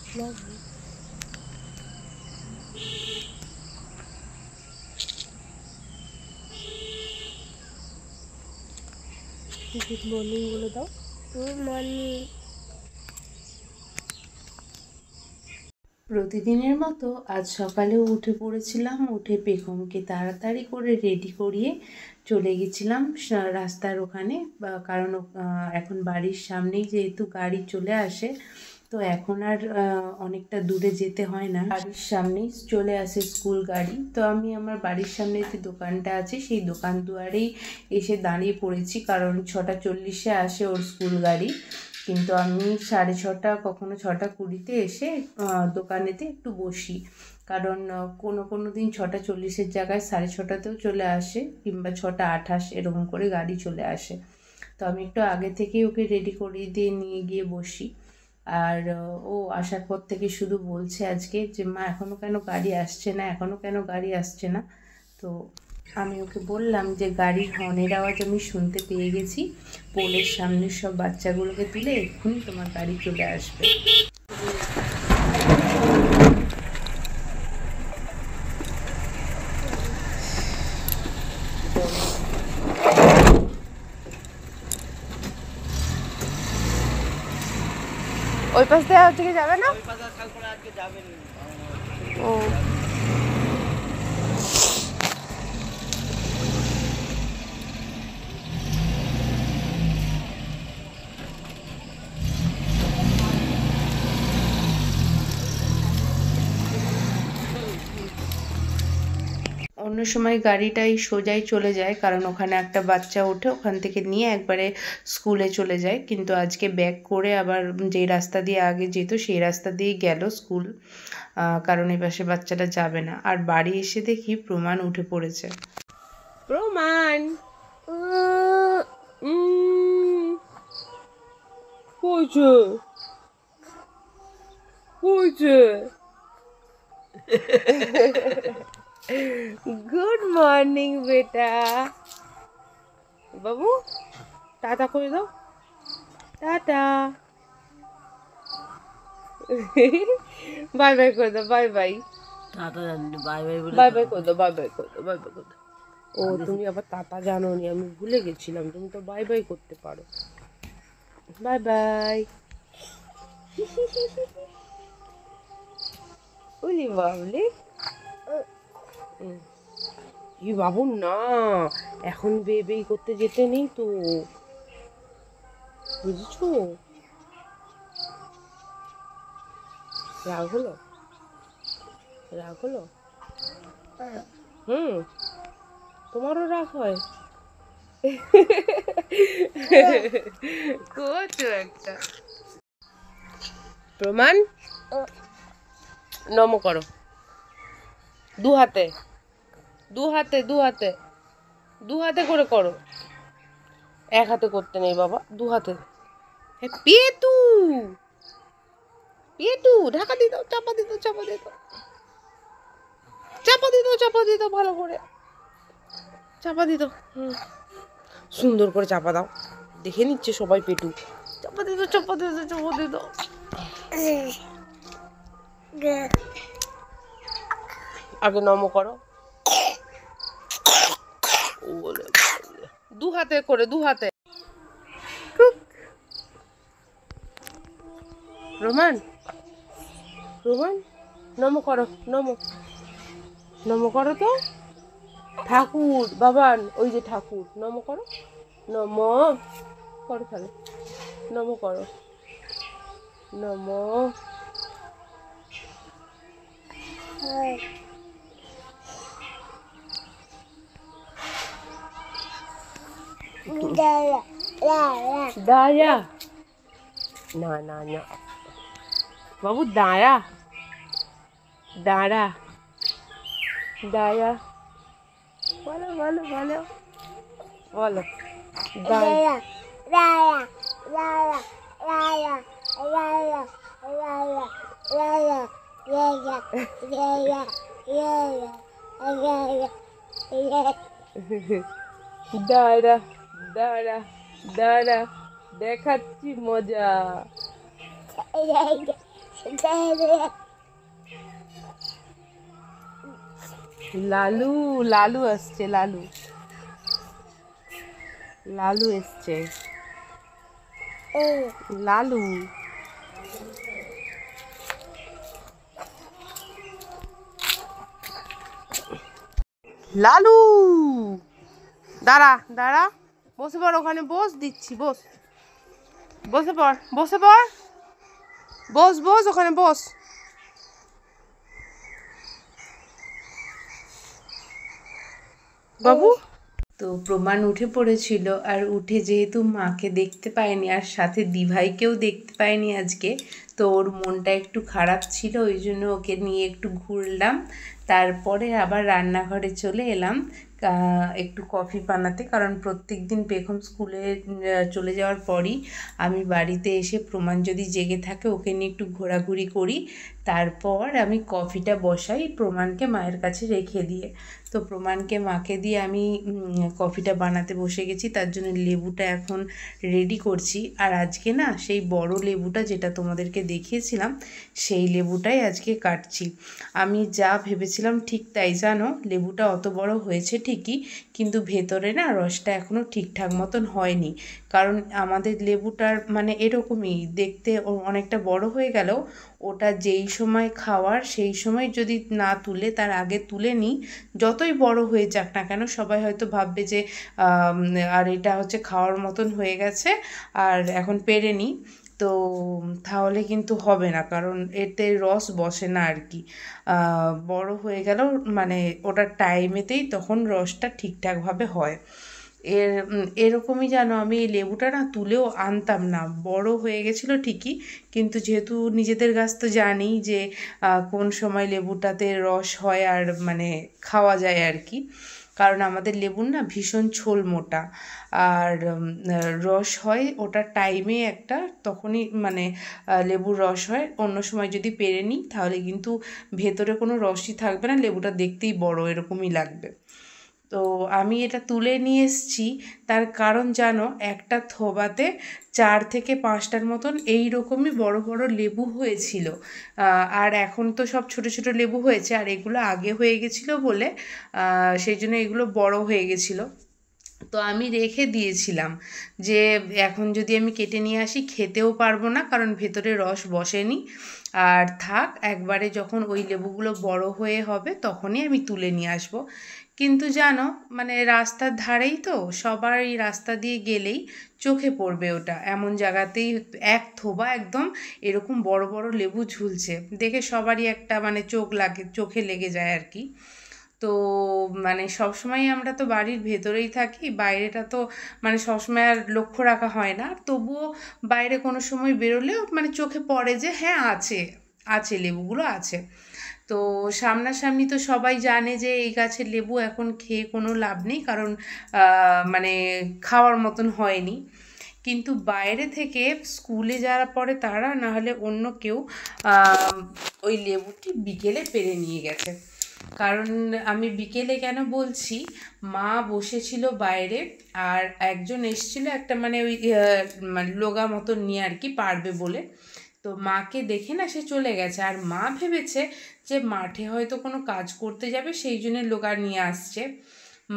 Good morning বলে দাও। Good morning. প্রতিদিনের মতো আজ সকালেও উঠে পড়েছিলাম। উঠে বেগমকে তাড়াতাড়ি করে রেডি করিয়ে চলে গেছিলাম রাস্তার ওখানে, কারণ এখন বাড়ির সামনেই যেহেতু গাড়ি চলে আসে, তো এখন আর অনেকটা দূরে যেতে হয় না, বাড়ির সামনেই চলে আসে স্কুল গাড়ি। তো আমি আমার বাড়ির সামনে যে দোকানটা আছে সেই দোকান দুয়ারেই এসে দাঁড়িয়ে পড়েছি, কারণ 6:40-এ আসে ওর স্কুল গাড়ি। কিন্তু আমি 6:30 কখনো 6:20 এসে দোকানেতে একটু বসি, কারণ কোনো দিন 6:40-এর জায়গায় 6:30-তেও চলে আসে, কিংবা 6:28 এরকম করে গাড়ি চলে আসে। তো আমি একটু আগে থেকেই ওকে রেডি করিয়ে দিয়ে নিয়ে গিয়ে বসি। আর ও আসার পর থেকে শুধু বলছে আজকে যে মা এখনও কেন গাড়ি আসছে না, এখনও কেন গাড়ি আসছে না। তো আমি ওকে বললাম যে গাড়ির হর্নের আওয়াজ আমি শুনতে পেয়ে গেছি, পোলের সামনের সব বাচ্চাগুলোকে তুলে এক্ষুনি তোমার গাড়ি চলে আসবে। ওই পাশ দিয়ে আজকে যাবে না? ওই পাশ আজকে যাবে না। ও অন্য সময় গাড়িটাই সোজাই চলে যায়, কারণ ওখানে একটা বাচ্চা ওঠে, ওখান থেকে নিয়ে একবারে স্কুলে চলে যায়। কিন্তু আজকে ব্যাক করে আবার যেই রাস্তা দিয়ে আগে যেত সেই রাস্তা দিয়েই গেল স্কুল, কারণ এই পাশে বাচ্চাটা যাবে না। আর বাড়ি এসে দেখি প্রমাণ উঠে পড়েছে। প্রমাণ গুড মর্নিং বেটা। বাবু টাটা করে দাও, টাটা, বাই বাই করে দাও, বাই বাই, বাই বাই করে দাও, বাই বাই করে দাও, বাই বাই করে দাও। ও তুমি আবার টাটা জানো নি, আমি ভুলে গেছিলাম, তুমি তো বাই বাই করতে পারো। Bye bye. ওলি বাবলি, ই বাবু না, এখন বেই করতে যেতে নেই তো, বুঝেছো? রাগ হলো, রাগ হলো? তোমারও রাগ হয়? কচু একটা। প্রমাণ নম করো, দু হাতে, দু হাতে, দু হাতে, দু হাতে করে করো, এক হাতে করতে নেই বাবা, দু হাতে। পেতু, পেতু ঢাকা দিয়ে দাও, চাপা দিয়ে দাও, চাপা দিয়ে দাও, চাপা দিয়ে দাও, চাপা দিয়ে দাও, ভালো করে চাপা দিয়ে দাও। সুন্দর করে চাপা দাও, দেখে নিচ্ছে সবাই পেটু। চাপা দিয়ে দাও, চাপা দিয়ে দাও, চাপা দিয়ে দাও। আগে নম করো, দু হাতে করে, দু হাতে। রোমান, রোমান নম করো, নম, নম করো তো। ঠাকুর বাবান, ওই যে ঠাকুর, নম করো, নম করো তাহলে, নম করো, নম। দায়া না না না বাবু, দায়া, দাঁড়া, দায়া, বলো বলো বলো বলো, দায়া, দায়া, দায়া, দায়া, দায়া, দায়া, দায়া, দায়া, দায়া, দাঁড়া, দাঁড়া, দাঁড়া, দেখাচ্ছি মজা। লালু লালু আসছে, লালু লালু এসছে, লালু লালু দাঁড়া দাঁড়া, বসে পড় ওখানে, বস দিচ্ছি, বস, বসে পড়, বসে পড়, বস বস ওখানে বস। বাবু তো প্রমাণ উঠে পড়েছিল, আর উঠে যেহেতু মাকে দেখতে পায়নি আর সাথে দিভাইকেও দেখতে পায়নি আজকে, তো ওর মনটা একটু খারাপ ছিল, ওই জন্য ওকে নিয়ে একটু ঘুরলাম। তারপরে আবার রান্নাঘরে চলে এলাম একটু কফি বানাতে, কারণ প্রত্যেক দিন পেখম স্কুলে চলে যাওয়ার পরই আমি বাড়িতে এসে প্রমাণ যদি জেগে থাকে ওকে নিয়ে একটু ঘোরাঘুরি করি, তারপর আমি কফিটা বসাই প্রমাণকে মায়ের কাছে রেখে দিয়ে। তো প্রমাণকে মাকে দিয়ে আমি কফিটা বানাতে বসে গেছি, তার জন্য লেবুটা এখন রেডি করছি। আর আজকে না সেই বড় লেবুটা যেটা তোমাদেরকে দেখিয়েছিলাম সেই লেবুটাই আজকে কাটছি। আমি যা ভেবেছিলাম ঠিক তাই, জানো লেবুটা অত বড় হয়েছে ঠিকই, কিন্তু ভেতরে না রসটা এখনও ঠিকঠাক মতন হয়নি, কারণ আমাদের লেবুটার মানে এরকমই দেখতে, অনেকটা বড় হয়ে গেলেও ওটা যেই সময় খাওয়ার সেই সময় যদি না তুলে তার আগে তুলে নিই, যতই বড় হয়ে যাক না কেন সবাই হয়তো ভাববে যে আর এটা হচ্ছে খাওয়ার মতন হয়ে গেছে আর এখন পেরে নিই, তো তাহলে কিন্তু হবে না, কারণ এতে রস বসে না আর কি। বড় হয়ে গেলেও মানে ওটার টাইমেতেই তখন রসটা ঠিকঠাকভাবে হয়। এরকমই জানো আমি এই লেবুটা না তুলেও আনতাম না, বড় হয়ে গেছিলো ঠিকই, কিন্তু যেহেতু নিজেদের গাছ তো জানি যে কোন সময় লেবুটাতে রস হয় আর মানে খাওয়া যায় আর কি, কারণ আমাদের লেবুর না ভীষণ ছোল মোটা, আর রস হয় ওটার টাইমে একটা, তখনই মানে লেবুর রস হয়, অন্য সময় যদি পেরে নিই তাহলে কিন্তু ভেতরে কোনো রসই থাকবে না, লেবুটা দেখতেই বড় এরকমই লাগবে। তো আমি এটা তুলে নিয়ে এসেছি, তার কারণ জানো একটা থোবাতে 4 থেকে 5টার মতন এই রকমই বড় বড় লেবু হয়েছিল, আর এখন তো সব ছোট ছোট লেবু হয়েছে, আর এগুলো আগে হয়ে গেছিলো বলে সেই জন্য এগুলো বড় হয়ে গেছিলো। তো আমি রেখে দিয়েছিলাম যে এখন যদি আমি কেটে নিয়ে আসি খেতেও পারবো না, কারণ ভেতরে রস বসেনি, আর থাক একবারে যখন ওই লেবুগুলো বড় হয়ে হবে তখনই আমি তুলে নিয়ে আসবো। কিন্তু জানো মানে রাস্তার ধারেই তো, সবার এই রাস্তা দিয়ে গেলেই চোখে পড়বে ওটা, এমন জায়গাতেই এক থোবা একদম এরকম বড় বড় লেবু ঝুলছে, দেখে সবারই একটা মানে চোখে লেগে যায় আর কি। তো মানে সবসময় আমরা তো বাড়ির ভেতরেই থাকি, বাইরেটা তো মানে সবসময় আর লক্ষ্য রাখা হয় না, তবুও বাইরে কোনো সময় বেরোলেও মানে চোখে পড়ে যে হ্যাঁ আছে, আছে লেবুগুলো আছে। তো সামনাসামনি তো সবাই জানে যে এই গাছের লেবু এখন খেয়ে কোনো লাভ নেই, কারণ মানে খাওয়ার মতন হয়নি, কিন্তু বাইরে থেকে স্কুলে যারা পড়ে তারা না হলে অন্য কেউ ওই লেবুটি বিকেলে পেরে নিয়ে গেছে। কারণ আমি বিকেলে কেন বলছি, মা বসেছিল বাইরে আর একজন এসেছিল একটা মানে ওই মানে লোগা মতন নিয়ে আর কি পারবে বলে, তো মাকে দেখে না সে চলে গেছে, আর মা ভেবেছে যে মাঠে হয়তো কোনো কাজ করতে যাবে সেই জন্য লোগা নিয়ে আসছে।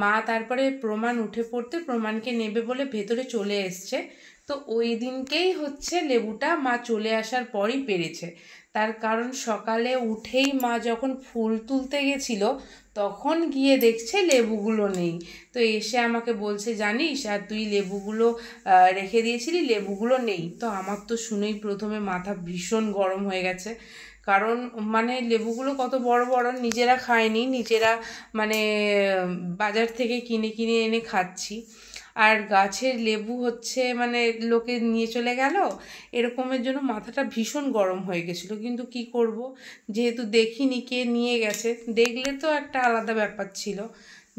মা তারপরে প্রমাণ উঠে পড়তে প্রমাণকে নেবে বলে ভেতরে চলে এসছে, তো ওই দিনকেই হচ্ছে লেবুটা মা চলে আসার পরই পেরেছে। তার কারণ সকালে উঠেই মা যখন ফুল তুলতে গেছিল তখন গিয়ে দেখছে লেবুগুলো নেই, তো এসে আমাকে বলছে জানিস আর তুই লেবুগুলো রেখে দিয়েছিলি, লেবুগুলো নেই। তো আমার তো শুনেই প্রথমে মাথা ভীষণ গরম হয়ে গেছে, কারণ মানে লেবুগুলো কত বড় বড়, নিজেরা খাইনি, নিজেরা মানে বাজার থেকে কিনে কিনে এনে খাচ্ছি, আর গাছের লেবু হচ্ছে মানে লোকে নিয়ে চলে গেল, এরকমের জন্য মাথাটা ভীষণ গরম হয়ে গেছিলো। কিন্তু কি করব, যেহেতু দেখিনি কে নিয়ে গেছে, দেখলে তো একটা আলাদা ব্যাপার ছিল,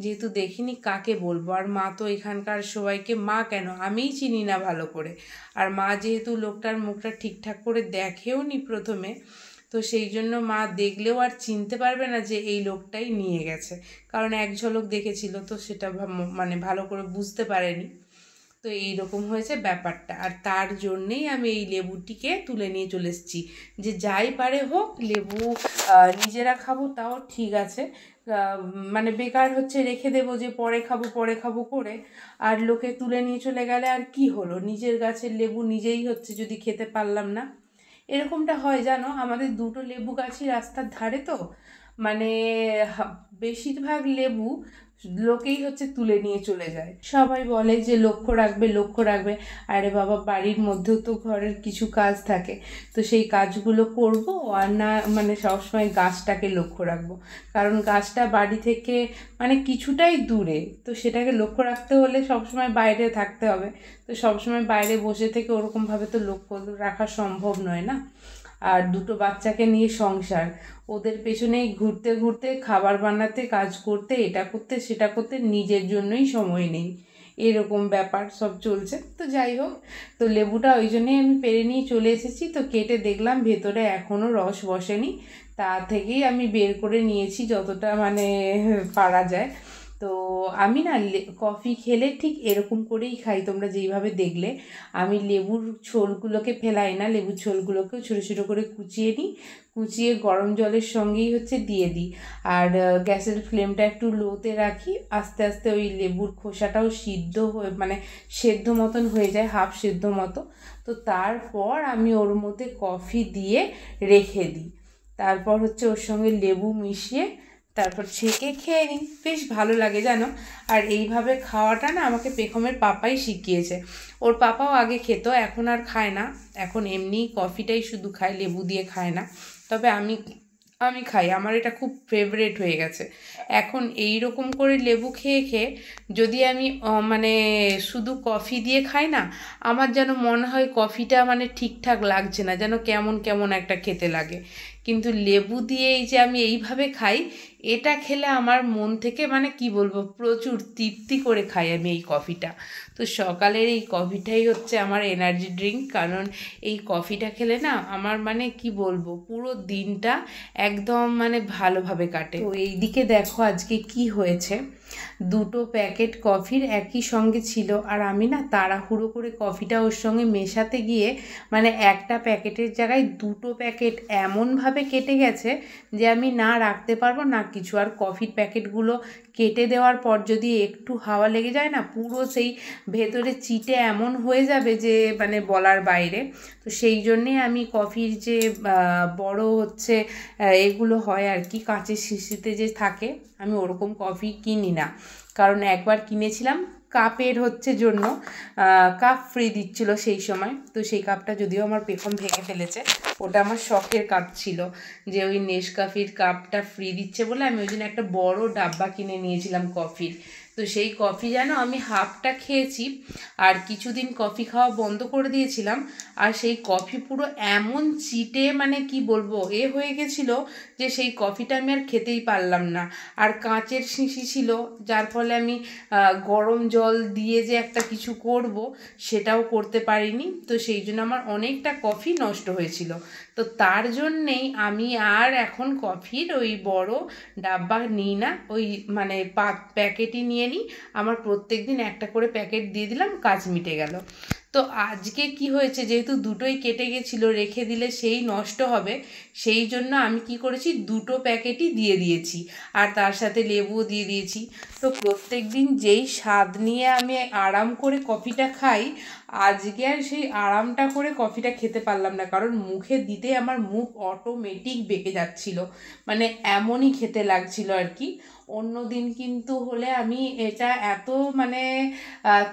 যেহেতু দেখিনি কাকে বলবো, আর মা তো এখানকার সবাইকে, মা কেন আমিই চিনি না ভালো করে, আর মা যেহেতু লোকটার মুখটা ঠিকঠাক করে দেখেও নি প্রথমে, তো সেই জন্য মা দেখলেও আর চিনতে পারবে না যে এই লোকটাই নিয়ে গেছে, কারণ এক ঝলক দেখেছিল তো সেটা মানে ভালো করে বুঝতে পারেনি। তো এইরকম হয়েছে ব্যাপারটা, আর তার জন্যেই আমি এই লেবুটিকে তুলে নিয়ে চলে এসেছি, যে যাই পারে হোক লেবু নিজেরা খাবো তাও ঠিক আছে, মানে বেকার হচ্ছে রেখে দেবো যে পরে খাবো করে, আর লোকে তুলে নিয়ে চলে গেলে আর কি হলো, নিজের গাছের লেবু নিজেই হচ্ছে যদি খেতে পারলাম না। এরকমটা হয় জানো, আমাদের দুটো লেবু গাছই রাস্তার ধারে, তো মানে বেশিরভাগ লেবু লোকেই হচ্ছে তুলে নিয়ে চলে যায়। সবাই বলে যে লক্ষ্য রাখবে, আরে বাবা বাড়ির মধ্যেও তো ঘরের কিছু কাজ থাকে, তো সেই কাজগুলো করব, আর না মানে সবসময় গাছটাকে লক্ষ্য রাখবো, কারণ গাছটা বাড়ি থেকে মানে কিছুটাই দূরে, তো সেটাকে লক্ষ্য রাখতে হলে সবসময় বাইরে থাকতে হবে, তো সবসময় বাইরে বসে থেকে ওরকমভাবে তো লক্ষ্য রাখা সম্ভব নয় না। আর দুটো বাচ্চাকে নিয়ে সংসার, ওদের পেছনেই ঘুরতে ঘুরতে খাবার বানাতে, কাজ করতে, এটা করতে সেটা করতে, নিজের জন্যই সময় নেই, এরকম ব্যাপার সব চলছে। তো যাই হোক, তো লেবুটা ওই জন্যই আমি পেরে নিয়ে চলে এসেছি, তো কেটে দেখলাম ভেতরে এখনও রস বসেনি, তা থেকেই আমি বের করে নিয়েছি যতটা মানে পারা যায়। তো আমি না কফি খেলে ঠিক এরকম করেই খাই, তোমরা যেইভাবে দেখলে, আমি লেবুর ছোলগুলোকে ফেলাই না, লেবুর ছোলগুলোকেও ছোটো ছোটো করে কুচিয়ে নিই, কুচিয়ে গরম জলের সঙ্গেই হচ্ছে দিয়ে দিই, আর গ্যাসের ফ্লেমটা একটু লোতে রাখি, আস্তে আস্তে ওই লেবুর খোসাটাও সিদ্ধ হয়ে মানে সেদ্ধ মতন হয়ে যায়, হাফ সেদ্ধ মতো, তো তারপর আমি ওর মধ্যে কফি দিয়ে রেখে দিই, তারপর হচ্ছে ওর সঙ্গে লেবু মিশিয়ে তারপর ছেঁকে খেয়ে নিই, বেশ ভালো লাগে জানো। আর এইভাবে খাওয়াটা না আমাকে পেখমের পাপাই শিখিয়েছে, ওর পাপাও আগে খেত, এখন আর খায় না, এখন এমনি কফিটাই শুধু খায়, লেবু দিয়ে খায় না, তবে আমি খাই, আমার এটা খুব ফেভারেট হয়ে গেছে এখন। এই রকম করে লেবু খেয়ে খেয়ে যদি আমি মানে শুধু কফি দিয়ে খাই না, আমার যেন মনে হয় কফিটা মানে ঠিকঠাক লাগছে না, যেন কেমন কেমন একটা খেতে লাগে, কিন্তু লেবু দিয়ে এই যে আমি এইভাবে খাই, এটা খেলে আমার মন থেকে মানে কি বলবো, প্রচুর তৃপ্তি করে খাই আমি এই কফিটা। তো সকালের এই কফিটাই হচ্ছে আমার এনার্জি ড্রিঙ্ক, কারণ এই কফিটা খেলে না আমার মানে কি বলবো, পুরো দিনটা একদম মানে ভালোভাবে কাটে। তো এই দিকে দেখো আজকে কি হয়েছে, দুটো প্যাকেট কফির একই সঙ্গে ছিল, আর আমি না তাড়াহুড়ো করে কফিটা ওর সঙ্গে মেশাতে গিয়ে মানে একটা প্যাকেটের জায়গায় দুটো প্যাকেট এমনভাবে কেটে গেছে যে আমি না রাখতে পারবো না কিছু, আর কফির প্যাকেটগুলো কেটে দেওয়ার পর যদি একটু হাওয়া লেগে যায় না, পুরো সেই ভেতরে চিটে এমন হয়ে যাবে যে মানে বলার বাইরে। তো সেই জন্যে আমি কফির যে বড় হচ্ছে এগুলো হয় আর কি, কাঁচের শিশিতে যে থাকে, আমি ওরকম কফি কিনি না, কারণ একবার কিনেছিলাম কাপের হচ্ছে জন্য, কাপ ফ্রি দিচ্ছিল সেই সময়, তো সেই কাপটা যদিও আমার পেখম ভেঙে ফেলেছে, ওটা আমার শখের কাপ ছিল, যে ওই নেসকাফির কাপটা ফ্রি দিচ্ছে বলে আমি ওই জন্য একটা বড় ডাব্বা কিনে নিয়েছিলাম কফির। তো সেই কফি যেন আমি হাফটা খেয়েছি, আর কিছুদিন কফি খাওয়া বন্ধ করে দিয়েছিলাম, আর সেই কফি পুরো এমন চিটে মানে কি বলবো হয়ে গেছিলো যে সেই কফিটা আমি আর খেতেই পারলাম না, আর কাঁচের শিশি ছিল, যার ফলে আমি গরম জল দিয়ে যে একটা কিছু করব সেটাও করতে পারিনি, তো সেই জন্য আমার অনেকটা কফি নষ্ট হয়েছিল। তো তার জন্যেই আমি আর এখন কফির ওই বড় ডাব্বা নিই না, ওই মানে প্যাকেটই নিয়ে নিই, আমার প্রত্যেক দিন একটা করে প্যাকেট দিয়ে দিলাম, কাজ মিটে গেল। তো আজকে কি হয়েছে, যেহেতু দুটোই কেটে গেছিলো, রেখে দিলে সেই নষ্ট হবে, সেই জন্য আমি কি করেছি, দুটো প্যাকেটই দিয়ে দিয়েছি, আর তার সাথে লেবুও দিয়ে দিয়েছি। তো প্রত্যেক দিন যেই স্বাদ নিয়ে আমি আরাম করে কফিটা খাই, আজকে আর সেই আরামটা করে কফিটা খেতে পারলাম না, কারণ মুখে দিতে আমার মুখ অটোমেটিক বেঁকে যাচ্ছিল, মানে এমনই খেতে লাগছিল আর কি। অন্য দিন কিন্তু হলে আমি এটা এত মানে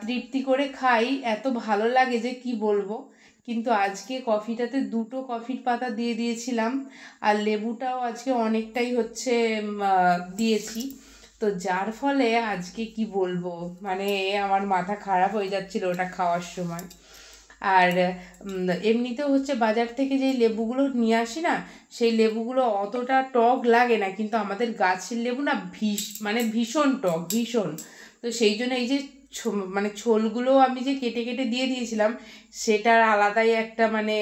তৃপ্তি করে খাই, এত ভালো লাগে যে কি বলবো, কিন্তু আজকে কফিটাতে দুটো কফির পাতা দিয়ে দিয়েছিলাম, আর লেবুটাও আজকে অনেকটাই হচ্ছে দিয়েছি, তো যার ফলে আজকে কি বলবো মানে আমার মাথা খারাপ হয়ে যাচ্ছিল ওটা খাওয়ার সময়। আর এমনিতেও হচ্ছে বাজার থেকে যেই লেবুগুলো নিয়ে আসি না, সেই লেবুগুলো অতটা টক লাগে না, কিন্তু আমাদের গাছের লেবু না মানে ভীষণ টক, ভীষণ। তো সেই জন্য এই যে মানে ছোলগুলো আমি যে কেটে কেটে দিয়ে দিয়েছিলাম সেটার আলাদাই একটা মানে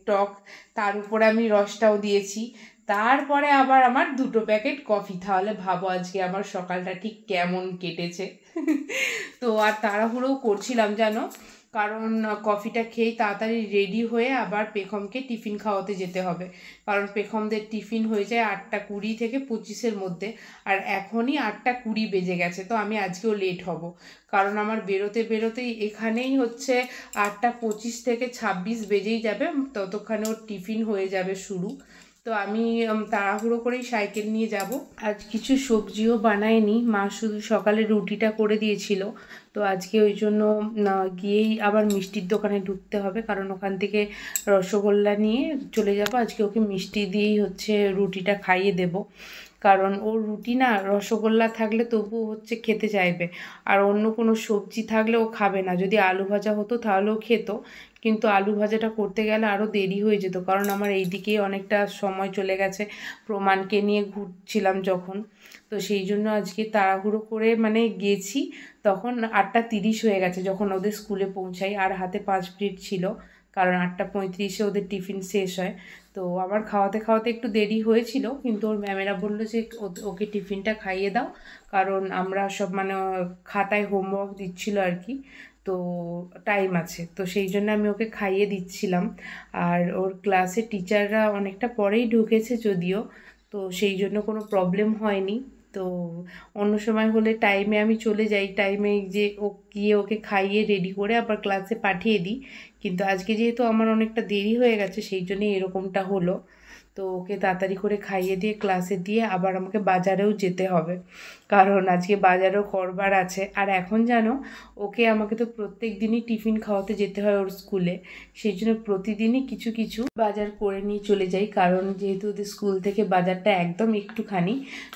টক, তার উপরে আমি রসটাও দিয়েছি। তারপরে আবার আমার 2টো প্যাকেট কফি, তাহলে ভাবো আজকে আমার সকালটা ঠিক কেমন কেটেছে। তো আর তাড়াহুড়োও করছিলাম জানো, কারণ কফিটা খেয়েই তাড়াতাড়ি রেডি হয়ে আবার পেখমকে টিফিন খাওয়াতে যেতে হবে, কারণ পেখমদের টিফিন হয়ে যায় 8:20 থেকে 25-এর মধ্যে, আর এখনই 8:20 বেজে গেছে। তো আমি আজকেও লেট হব, কারণ আমার বেরোতে বেরোতেই এখানেই হচ্ছে 8:25 থেকে 26 বেজেই যাবে, ততক্ষণে ওর টিফিন হয়ে যাবে শুরু। তো আমি তাড়াহুড়ো করেই সাইকেল নিয়ে যাব। আজ কিছু সবজিও বানায়নি, মা শুধু সকালে রুটিটা করে দিয়েছিল। তো আজকে ওই জন্য গিয়েই আবার মিষ্টির দোকানে ঢুকতে হবে, কারণ ওখান থেকে রসগোল্লা নিয়ে চলে যাব। আজকে ওকে মিষ্টি দিয়েই হচ্ছে রুটিটা খাইয়ে দেব, কারণ ওর রুটি না রসগোল্লা থাকলে তবুও হচ্ছে খেতে চাইবে, আর অন্য কোনো সবজি থাকলে ও খাবে না। যদি আলু ভাজা হতো তাহলেও খেত, কিন্তু আলু ভাজাটা করতে গেলে আরও দেরি হয়ে যেত, কারণ আমার এই দিকেই অনেকটা সময় চলে গেছে প্রমাণকে নিয়ে ঘুরছিলাম যখন। তো সেই জন্য আজকে তাড়াহুড়ো করে মানে গেছি, তখন 8:30 হয়ে গেছে যখন ওদের স্কুলে পৌঁছাই, আর হাতে 5 মিনিট ছিল, কারণ 8:35-এ ওদের টিফিন শেষ হয়। তো আমার খাওয়াতে খাওয়াতে একটু দেরি হয়েছিল, কিন্তু ওর ম্যামেরা বললো যে ওকে টিফিনটা খাইয়ে দাও, কারণ আমরা সব মানে খাতায় হোমওয়ার্ক দিচ্ছিল আর কি, তো টাইম আছে। তো সেই জন্য আমি ওকে খাইয়ে দিচ্ছিলাম। আর ওর ক্লাসে টিচাররা অনেকটা পরেই ঢুকেছে যদিও, তো সেই জন্য কোনো প্রবলেম হয়নি। তো অন্য সময় হলে টাইমে আমি চলে যাই, টাইমে যে ও গিয়ে ওকে খাইয়ে রেডি করে আবার ক্লাসে পাঠিয়ে দিই, কিন্তু আজকে যেহেতু আমার অনেকটা দেরি হয়ে গেছে সেই জন্যই এরকমটা হলো। তো ওকে তাড়াতাড়ি করে খাইয়ে দিয়ে ক্লাসে দিয়ে আবার আমাকে বাজারেও যেতে হবে, কারণ আজকে বাজারও করবার আছে। আর এখন জানো, ওকে আমাকে তো প্রত্যেক দিনই টিফিন খাওয়াতে যেতে হয় ওর স্কুলে, সেই জন্য প্রতিদিনই কিছু কিছু বাজার করে নিয়ে চলে যাই, কারণ যেহেতু ওদের স্কুল থেকে বাজারটা একদম একটুখানি,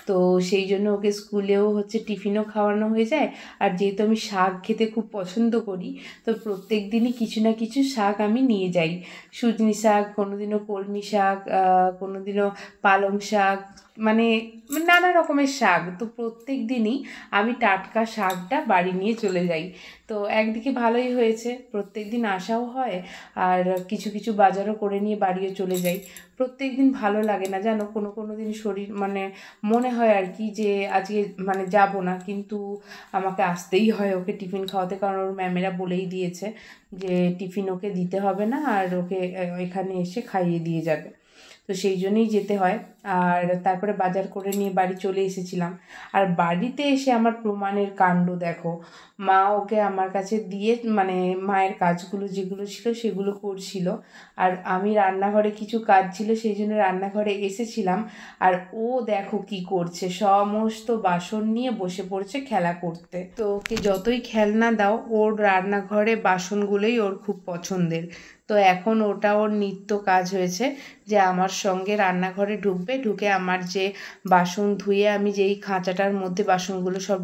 তো সেই জন্য ওকে স্কুলেও হচ্ছে টিফিনও খাওয়ানো হয়ে যায়। আর যেহেতু আমি শাক খেতে খুব পছন্দ করি, তো প্রত্যেক দিনই কিছু না কিছু শাক আমি নিয়ে যাই। সুজনি শাক, কোনোদিনও কলমি শাক, কোনোদিনও পালং শাক, মানে নানা রকমের শাক। তো প্রত্যেক দিনই আমি টাটকা শাকটা বাড়ি নিয়ে চলে যাই। তো একদিকে ভালোই হয়েছে, প্রত্যেক দিন আসাও হয়, আর কিছু কিছু বাজারও করে নিয়ে বাড়িও চলে যাই। প্রত্যেক দিন ভালো লাগে না জানো, কোনো কোনো দিন শরীর মানে মনে হয় আর কি যে আজকে মানে যাব না, কিন্তু আমাকে আসতেই হয় ওকে টিফিন খাওয়াতে, কারণ ওর ম্যামেরা বলেই দিয়েছে যে টিফিন ওকে দিতে হবে না, আর ওকে এখানে এসে খাইয়ে দিয়ে যাবে। তো সেই জন্যই যেতে হয়। আর তারপরে বাজার করে নিয়ে বাড়ি চলে এসেছিলাম। আর বাড়িতে এসে আমার প্রমাণের কাণ্ড দেখো, মা ওকে আমার কাছে দিয়ে মানে মায়ের কাজগুলো যেগুলো ছিল সেগুলো করছিল, আর আমি রান্নাঘরে কিছু কাজ ছিল সেই জন্য রান্নাঘরে এসেছিলাম। আর ও দেখো কি করছে, সমস্ত বাসন নিয়ে বসে পড়ছে খেলা করতে। তো ওকে যতই খেলনা দাও, ওর রান্নাঘরে বাসনগুলোই ওর খুব পছন্দের। তো এখন ওটা ওর নিত্য কাজ হয়েছে যে আমার সঙ্গে রান্নাঘরে ঢুকবে, ঢুকে আমার যে বাসন ধুয়ে আমি যেই খাঁচাটার মধ্যে বাসনগুলো সব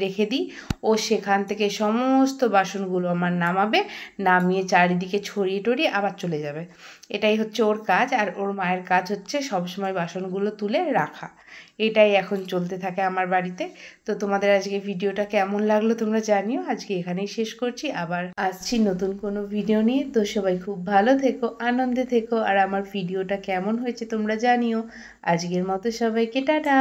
রেখে দিই, ও সেখান থেকে সমস্ত বাসনগুলো আমার নামাবে, নামিয়ে চারিদিকে ছড়িয়ে টড়িয়ে আবার চলে যাবে। এটাই হচ্ছে ওর কাজ। আর ওর মায়ের কাজ হচ্ছে সবসময় বাসনগুলো তুলে রাখা। এটাই এখন চলতে থাকে আমার বাড়িতে। তো তোমাদের আজকে ভিডিওটা কেমন লাগলো তোমরা জানিও। আজকে এখানেই শেষ করছি, আবার আসছি নতুন কোনো ভিডিও নিয়ে। তো সবাই খুব ভালো থেকো, আনন্দে থেকো, আর আমার ভিডিওটা কেমন হয়েছে তোমরা জানিও। আজকের মতো সবাইকে টাটা।